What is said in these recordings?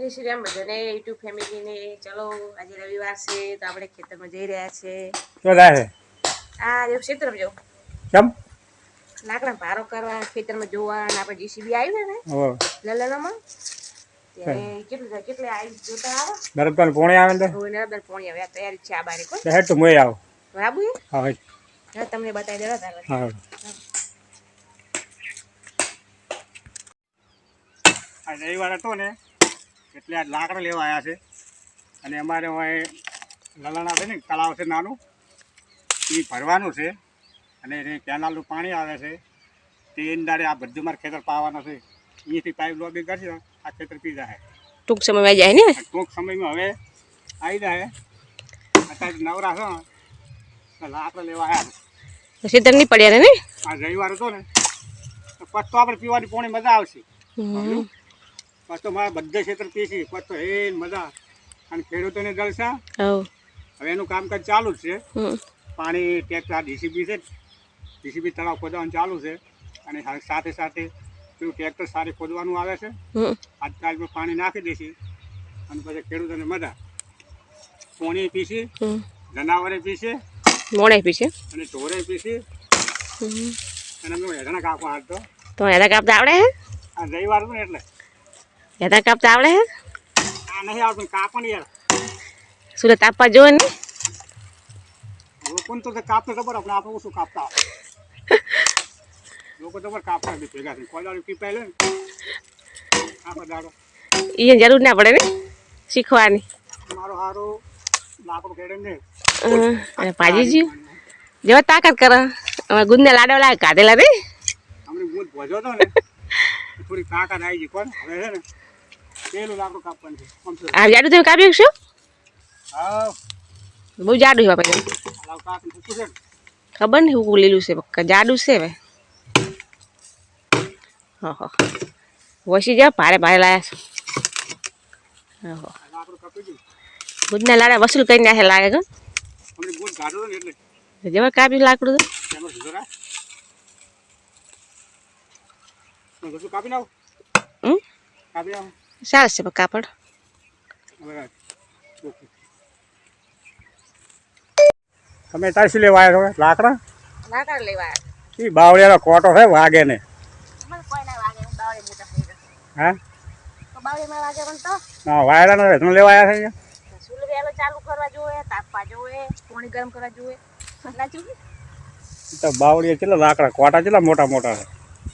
જય શ્રી રામ બધાને યુટ્યુબ ફેમિલીને ચલો આજે રવિવાર છે તો આપણે ખેતરમાં જઈ રહ્યા છે શું થાય છે આ જો ક્ષેત્રમાં જો કેમ લાકડા ભારો કરવા ખેતરમાં જોવા અને આપણે જીસીબી આવ્યું ને લલનામાં ત્યારે કેટલે આવી જોતા આવો નરદન પોણે આવે ને હોય નરદર પોણી આવે તૈયારી છે આ બારે કોઈ હેડ તો મોય આવો બાબુ હા હા તમને બતાવી દેવા તારે હા આ રવિવાર હતો ને એટલે આ લાકડા લેવા આવ્યા છે અને અમારે અહીં લલણા છે ને તળાવ છે નાનું એ ભરવાનું છે અને એ કેનાલનું પાણી આવે છે તે અંદારે આ બધું મારે ખેતર પાવાનું છે અહીંયાથી પાઇપ લોબિંગ કરશે આ ખેતર પી જાય ટૂંક સમયમાં જાય ને ટૂંક સમયમાં હવે આવી જાય અત્યારે નવરા છો તો લાકડા લેવા આવ્યા ખેતર નહીં પડ્યા ને આ રવિવાર હતો ને તો પછી તો આપણે પીવાની પોણી મજા આવશે પછી તો મારા બધા ક્ષેત્ર પીસી પછી તો હે મજા અને ખેડૂતોને જલસા હવે એનું કામકાજ ચાલુ જ છે પાણી ટ્રેક્ટર આ ડીસીબી છે ડીસીબી તળાવ ખોદવાનું ચાલુ છે અને સાથે સાથે પેલું ટ્રેક્ટર સારી ખોદવાનું આવે છે આજકાલમાં પાણી નાખી દઈશી અને પછી ખેડૂતોને મજા પોણી પીસી જનાવરે પીસે મોણે પીશે અને ઢોરે પીસી અને અમે હેઠણા કાપવા હાથ તો હેડા કાપતા આવડે હે આ રવિવાર હતું ને એટલે હેડા કાપતા આવડે હે આ નહીં આવતું કાપણ યાર સુરત તાપવા જોવે ને લોકોને તો કાપતો ખબર આપણે આપણે ઓછું કાપતા લોકો ખબર કાપતા બી ભેગા થઈ કોઈ દાડો પીપાય લે ને આખો દાડો એ જરૂર ના પડે ને શીખવાની મારો હારું લાકડું ખેડે ને અને ભાજીજી જેવા તાકાત કરે અમે ગુંદને લાડવા લાગે કાઢેલા ને અમને ગુંદ ભોજો હતો ને થોડી તાકાત આવી ગઈ પણ હવે છે ને પેલું લાકડું કાપવાનું છે આ જાડું તમે કાપી શકશો હા બહુ જાડું છે બાપા કાપી ફૂકું છે ખબર નહીં હું લીલું છે જાડું છે હવે હા વસી જાવ ભારે ભારે લાયા છે લાકડું કાપી ગયું ગુંદના લાડા વસૂલ કરી નાખે લાગે કે અમને ગુંદ કાઢો ને એટલે જેવા કાપ્યું લાકડું તો એમાં સુધો રાખ કાપી નાવ કાપી નાવ સરસ છે કાપડ તમે તાર શું લેવા આવ્યા છો લાકડા લાકડા લેવા એ બાવળિયાનો કોટો છે વાગે ને હા હા વાયરાનો રેતનો લેવા આવ્યા છે સુલ વેલો ચાલુ કરવા જોઈએ તાપવા જોઈએ પાણી ગરમ કરવા જોઈએ તો બાવળિયા કેટલા લાકડા કોટા કેટલા મોટા મોટા છે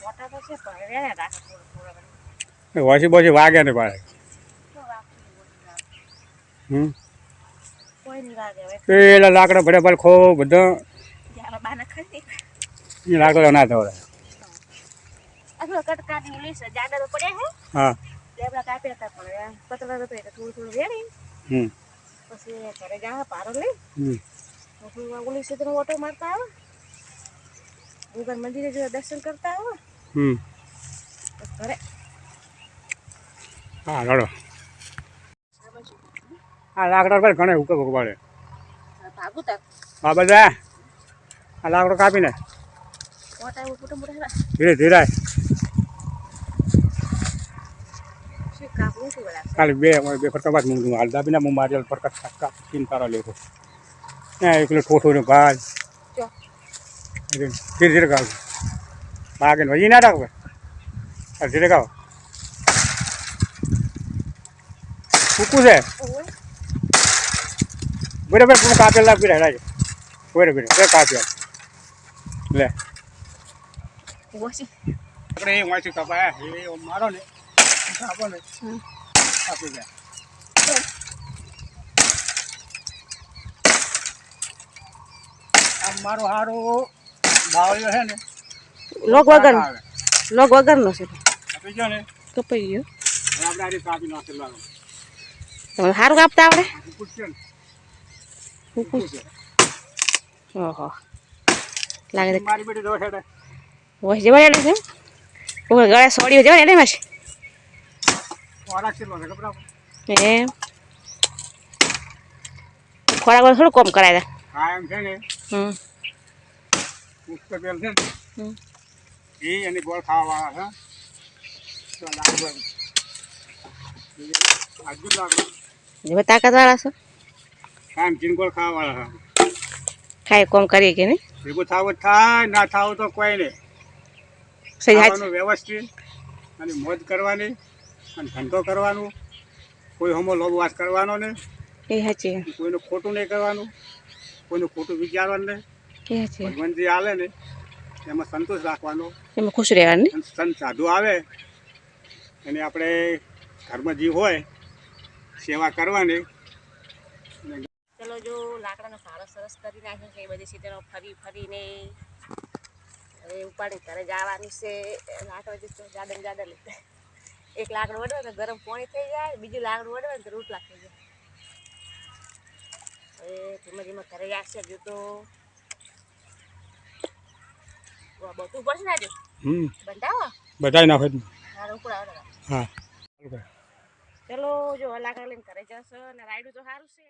મોટા તો છે પણ વેરે રાખે થોડા વસી બસી વાગે ને પાડે કોઈ નહીં વાગે હવે પેલા લાકડા ભરે ભલે ખો બધા જ્યારે બાના ખરી એ લાકડા ના થવાય આટલો કટ કાઢી લઈશ જાડા તો પડ્યા હે હા લેબડા કાપ્યા હતા પણ પતલા હતો એટલે થોડું થોડું વેરી પછી ઘરે જા પારો લઈ પછી ઓલી ક્ષેત્ર ઓટો મારતા આવે ભગવાન મંદિરે જો દર્શન કરતા આવે ઘરે હા લડો આ લાકડા પર ઘણે હુકમ પડે ભાગું તા હા બધા આ લાકડો કાપીને ઓટા મોટા મોટા ધીરે ધીરે શું કાપવું શું વળા ખાલી બે ફરકા બાદ મૂંગું હાલ દાબીને હું મારી ફરકા ચિંતા લેખો ત્યાં એકલો ઠોઠો ને ભાઈ ધીરે ધીરે ગાવ ભાગે ને હજી ના રાખવે ધીરે ગાવ ફૂકું છે બરાબર તમે કાપેલા આપી રહ્યા છે બરાબર બે કાપ્યા લે આપણે એ વાંચી કપાયા એ મારો ને આપો ને આપી જાય આમ મારો હારો બાવળિયો છે ને લોક વગરનો છે આપી ગયો ને કપાઈ ગયો આપણે આજે કાપી નાખેલા તમે સારું કાપતા આવડે પૂછશે ને ઓહો લાગે મારી બેટી દો હેડે વોશ જવા એડે છે ઉપર ગળે સોડી જવા એડે માસે ખોરાક કેટલો છે ખબર એમ ખોરાક થોડું કોમ કરાય હા એમ છે ને પુષ્પ તેલ છે ને એ એની ગોળ ખાવા વાળા છે તો લાગુ આજુ લાકડું હવે તાકાતવાળા છો કામ ચીનકોળ ખાવાવાળા ખાય કોમ કરીએ કે નહીં ભેગું થાવ થાય ના થાવ તો કોઈ નહીં સહી ખાવાનું વ્યવસ્થિત અને મોજ કરવાની અને ધંધો કરવાનું કોઈ હમો લોભવાસ કરવાનો નહીં એ સાચી કોઈનું ખોટું નહીં કરવાનું કોઈનું ખોટું વિચારવાનું નહીં એ સાચી ભગવાન જે હાલે ને એમાં સંતોષ રાખવાનો એમાં ખુશ રહેવાનું અને સંત સાધુ આવે એને આપણે ઘરમાં જીવ હોય સેવા કરવાની ચલો જો લાકડાનો ફાળો સરસ કરી નાખ્યો છે એ બધી સીધો ફરીને હવે ઉપાડી ઘરે જવાનું છે લાકડા જાડા લીધે એક લાકડું વડવે તો ગરમ પાણી થઈ જાય બીજું લાકડું વડવે તો રોટલા થઈ જાય હવે ધીમે ઘરે આવશે હજુ તો બધું પડશે ને આજે બંધાવો બધાય નાખો હા ચલો જો લાકડા લઈને ઘરે જશો ને રાયડું તો સારું છે